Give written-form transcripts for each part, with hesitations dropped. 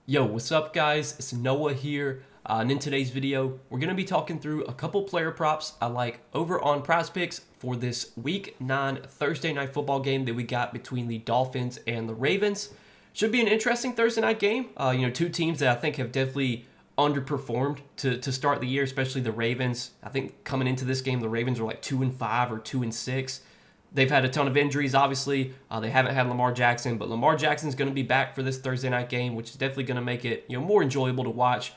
Yo, what's up guys? It's Noah here, and in today's video, we're going to be talking through a couple player props I like over on Prizepicks for this Week 9 Thursday Night Football game that we got between the Dolphins and the Ravens. Should be an interesting Thursday night game. Two teams that I think have definitely underperformed to start the year, especially the Ravens. I think coming into this game, the Ravens were like 2-5 or 2-6. They've had a ton of injuries, obviously. They haven't had Lamar Jackson, but Lamar Jackson's going to be back for this Thursday night game, which is definitely going to make it more enjoyable to watch.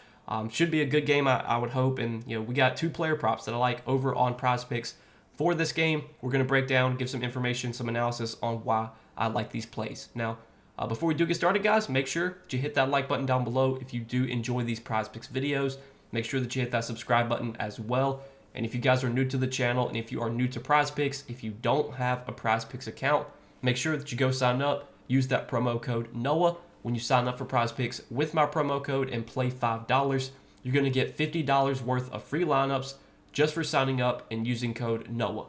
Should be a good game, I would hope. And we got two player props that I like over on Prizepicks for this game. We're going to break down, give some information, some analysis on why I like these plays. Now, before we do get started, guys, make sure that you hit that like button down below if you do enjoy these Prizepicks videos. Make sure that you hit that subscribe button as well. And if you guys are new to the channel and if you are new to Prizepicks, if you don't have a Prizepicks account, make sure that you go sign up. Use that promo code NOAH when you sign up for Prizepicks with my promo code and play $5. You're going to get $50 worth of free lineups just for signing up and using code NOAH.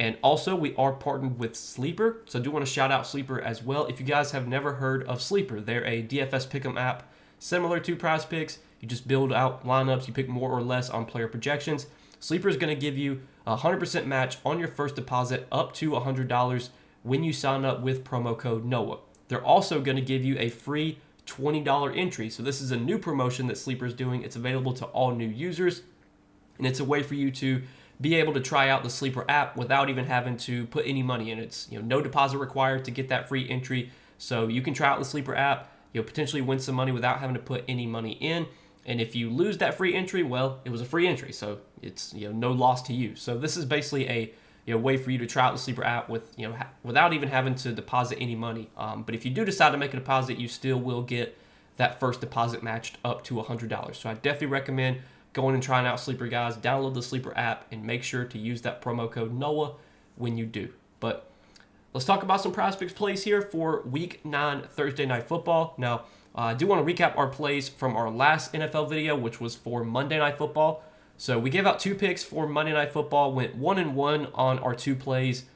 And also, we are partnered with Sleeper, so I do want to shout out Sleeper as well. If you guys have never heard of Sleeper, they're a DFS pick'em app similar to Prizepicks. You just build out lineups, you pick more or less on player projections. Sleeper is going to give you a 100% match on your first deposit up to $100 when you sign up with promo code NOAH. They're also going to give you a free $20 entry. So this is a new promotion that Sleeper is doing. It's available to all new users, and it's a way for you to be able to try out the Sleeper app without even having to put any money in. It's no deposit required to get that free entry. So you can try out the Sleeper app, potentially win some money without having to put any money in. And if you lose that free entry, well, it was a free entry, so it's no loss to you. So this is basically a way for you to try out the Sleeper app without even having to deposit any money. But if you do decide to make a deposit, you still will get that first deposit matched up to $100. So I definitely recommend going and trying out Sleeper, guys. Download the Sleeper app and make sure to use that promo code NOAH when you do. But let's talk about some Prizepicks plays here for Week 9 Thursday Night Football. Now, I do want to recap our plays from our last NFL video, which was for Monday Night Football. So we gave out two picks for Monday Night Football, went 1-1 on our two plays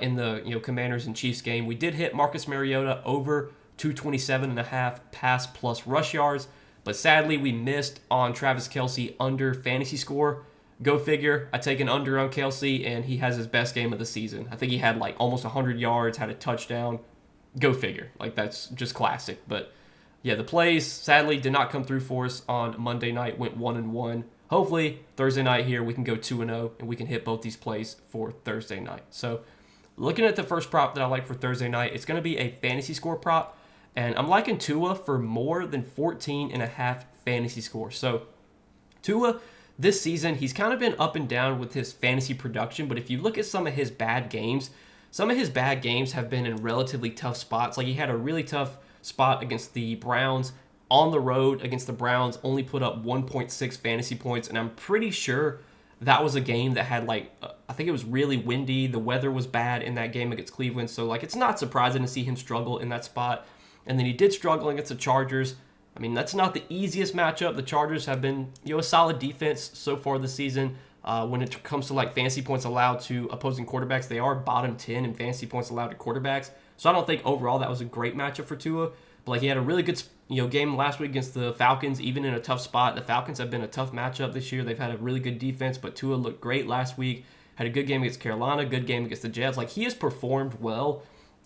in the Commanders and Chiefs game. We did hit Marcus Mariota over 227.5 pass plus rush yards, but sadly we missed on Travis Kelce under fantasy score. Go figure. I take an under on Kelce, and he has his best game of the season. I think he had like almost 100 yards, had a touchdown. Go figure. Like, that's just classic. But yeah, the plays sadly did not come through for us on Monday night, went 1-1. Hopefully, Thursday night here, we can go 2-0, and we can hit both these plays for Thursday night. So, looking at the first prop that I like for Thursday night, it's going to be a fantasy score prop, and I'm liking Tua for more than 14.5 fantasy score. So, Tua, this season, he's kind of been up and down with his fantasy production, but if you look at some of his bad games have been in relatively tough spots. Like, he had a really tough spot against the Browns on the road against the Browns, only put up 1.6 fantasy points, and I'm pretty sure that was a game that had I think it was really windy. The weather was bad in that game against Cleveland, so it's not surprising to see him struggle in that spot. And then he did struggle against the Chargers. I mean, that's not the easiest matchup. The Chargers have been a solid defense so far this season. When it comes to fantasy points allowed to opposing quarterbacks, they are bottom 10 in fantasy points allowed to quarterbacks. So I don't think overall that was a great matchup for Tua. But he had a really good game last week against the Falcons, even in a tough spot. The Falcons have been a tough matchup this year. They've had a really good defense, but Tua looked great last week. Had a good game against Carolina, good game against the Jets. He has performed well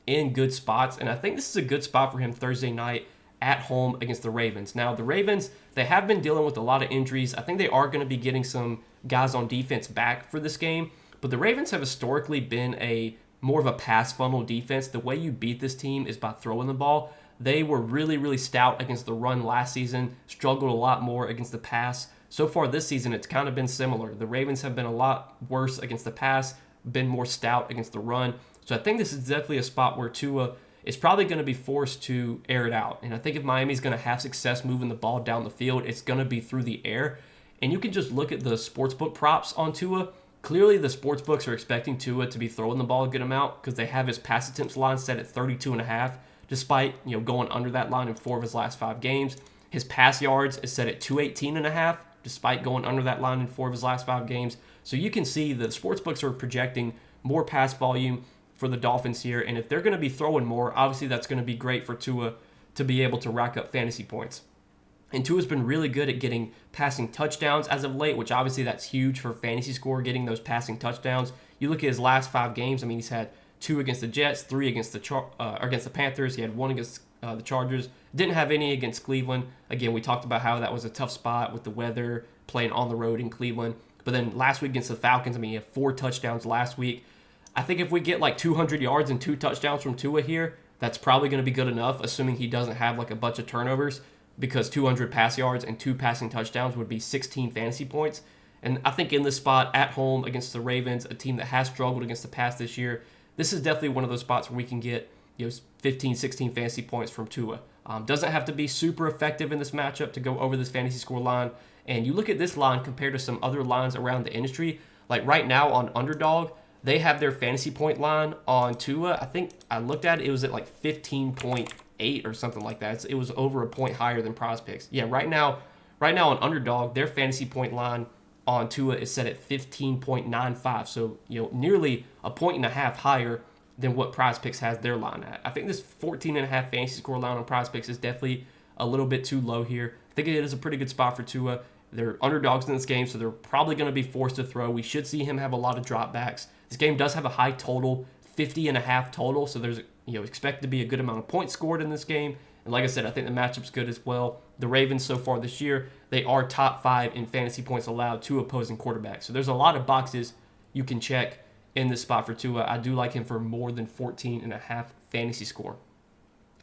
in good spots, and I think this is a good spot for him Thursday night at home against the Ravens. Now, the Ravens, they have been dealing with a lot of injuries. I think they are going to be getting some guys on defense back for this game, but the Ravens have historically been more of a pass funnel defense. The way you beat this team is by throwing the ball. They were really, really stout against the run last season, struggled a lot more against the pass. So far this season, it's kind of been similar. The Ravens have been a lot worse against the pass, been more stout against the run. So I think this is definitely a spot where Tua is probably going to be forced to air it out. And I think if Miami's going to have success moving the ball down the field, it's going to be through the air. And you can just look at the sportsbook props on Tua. Clearly, the sportsbooks are expecting Tua to be throwing the ball a good amount because they have his pass attempts line set at 32.5. Despite going under that line in 4 of his last 5 games. His pass yards is set at 218.5, despite going under that line in 4 of his last 5 games. So you can see the sportsbooks are projecting more pass volume for the Dolphins here, and if they're going to be throwing more, obviously that's going to be great for Tua to be able to rack up fantasy points. And Tua's been really good at getting passing touchdowns as of late, which obviously that's huge for fantasy score, getting those passing touchdowns. You look at his last 5 games. I mean, he's had 2 against the Jets, 3 against the Panthers. He had 1 against the Chargers. Didn't have any against Cleveland. Again, we talked about how that was a tough spot with the weather, playing on the road in Cleveland. But then last week against the Falcons, I mean, he had 4 touchdowns last week. I think if we get like 200 yards and 2 touchdowns from Tua here, that's probably going to be good enough, assuming he doesn't have like a bunch of turnovers, because 200 pass yards and 2 passing touchdowns would be 16 fantasy points. And I think in this spot at home against the Ravens, a team that has struggled against the pass this year, this is definitely one of those spots where we can get 15, 16 fantasy points from Tua. Doesn't have to be super effective in this matchup to go over this fantasy score line. And you look at this line compared to some other lines around the industry, like right now on Underdog, they have their fantasy point line on Tua. I think I looked at it, it was at like 15.8 or something like that. It was over a point higher than Prizepicks. Yeah, right now on Underdog, their fantasy point line on Tua is set at 15.95. So, nearly a point and a half higher than what Prizepicks has their line at. I think this 14.5 fantasy score line on Prizepicks is definitely a little bit too low here. I think it is a pretty good spot for Tua. They're underdogs in this game, so they're probably going to be forced to throw. We should see him have a lot of dropbacks. This game does have a high total, 50.5 total, so there's expect to be a good amount of points scored in this game. And like I said, I think the matchup's good as well. The Ravens so far this year, they are top 5 in fantasy points allowed to opposing quarterbacks. So there's a lot of boxes you can check in this spot for Tua. I do like him for more than 14.5 fantasy score.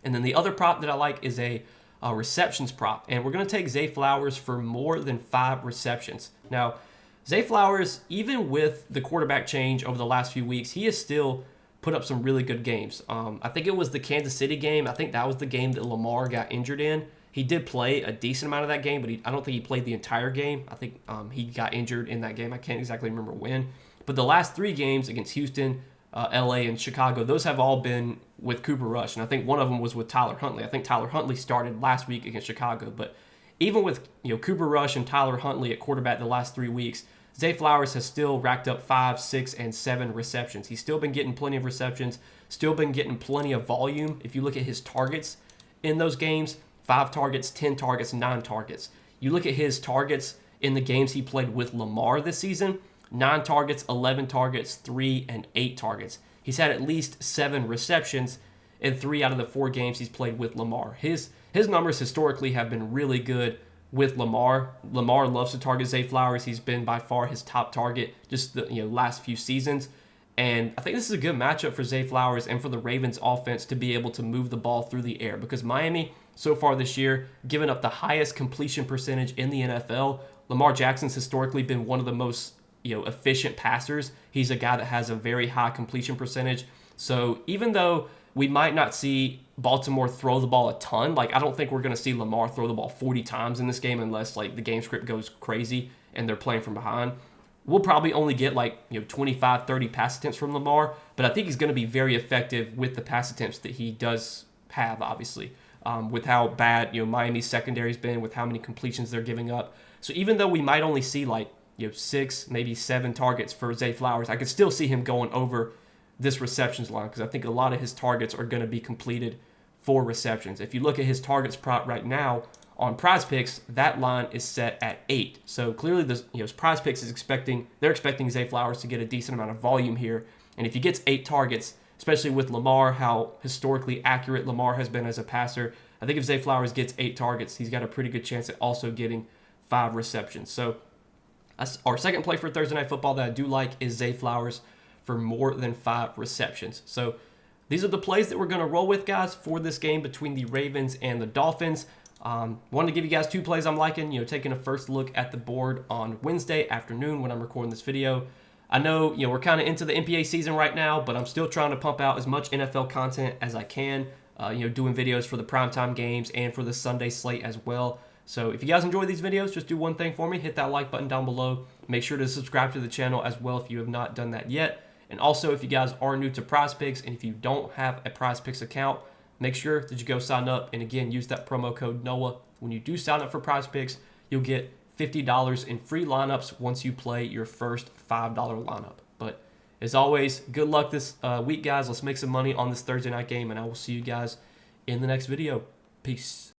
And then the other prop that I like is a receptions prop. And we're going to take Zay Flowers for more than 5 receptions. Now, Zay Flowers, even with the quarterback change over the last few weeks, he has still put up some really good games. I think it was the Kansas City game. I think that was the game that Lamar got injured in. He did play a decent amount of that game, but I don't think he played the entire game. I think he got injured in that game. I can't exactly remember when. But the last 3 games against Houston, LA, and Chicago, those have all been with Cooper Rush. And I think one of them was with Tyler Huntley. I think Tyler Huntley started last week against Chicago. But even with Cooper Rush and Tyler Huntley at quarterback the last 3 weeks, Zay Flowers has still racked up 5, 6, and 7 receptions. He's still been getting plenty of receptions, still been getting plenty of volume. If you look at his targets in those games, 5 targets, 10 targets, 9 targets. You look at his targets in the games he played with Lamar this season, 9 targets, 11 targets, 3, and 8 targets. He's had at least 7 receptions in 3 out of the 4 games he's played with Lamar. His numbers historically have been really good with Lamar. Lamar loves to target Zay Flowers. He's been by far his top target just the last few seasons. And I think this is a good matchup for Zay Flowers and for the Ravens offense to be able to move the ball through the air, because Miami so far this year given up the highest completion percentage in the NFL. Lamar Jackson's historically been one of the most efficient passers. He's a guy that has a very high completion percentage. So even though we might not see Baltimore throw the ball a ton, I don't think we're going to see Lamar throw the ball 40 times in this game unless the game script goes crazy and they're playing from behind. We'll probably only get 25, 30 pass attempts from Lamar, but I think he's going to be very effective with the pass attempts that he does have, obviously, with how bad Miami's secondary's been, with how many completions they're giving up. So even though we might only see 6, maybe 7 targets for Zay Flowers, I could still see him going over this receptions line, because I think a lot of his targets are going to be completed for receptions. If you look at his targets prop right now on Prizepicks, that line is set at 8. So clearly, Prizepicks is expecting Zay Flowers to get a decent amount of volume here. And if he gets 8 targets, especially with Lamar, how historically accurate Lamar has been as a passer, I think if Zay Flowers gets 8 targets, he's got a pretty good chance at also getting 5 receptions. So our second play for Thursday Night Football that I do like is Zay Flowers for more than 5 receptions. So these are the plays that we're going to roll with, guys, for this game between the Ravens and the Dolphins. Wanted to give you guys 2 plays I'm liking, taking a first look at the board on Wednesday afternoon when I'm recording this video. I know, we're kind of into the NBA season right now, but I'm still trying to pump out as much NFL content as I can, doing videos for the primetime games and for the Sunday slate as well. So if you guys enjoy these videos, just do one thing for me. Hit that like button down below. Make sure to subscribe to the channel as well if you have not done that yet. And also, if you guys are new to Prizepicks and if you don't have a Prizepicks account, make sure that you go sign up. And again, use that promo code NOAH. When you do sign up for Prizepicks, you'll get $50 in free lineups once you play your first $5 lineup. But as always, good luck this week, guys. Let's make some money on this Thursday night game, and I will see you guys in the next video. Peace.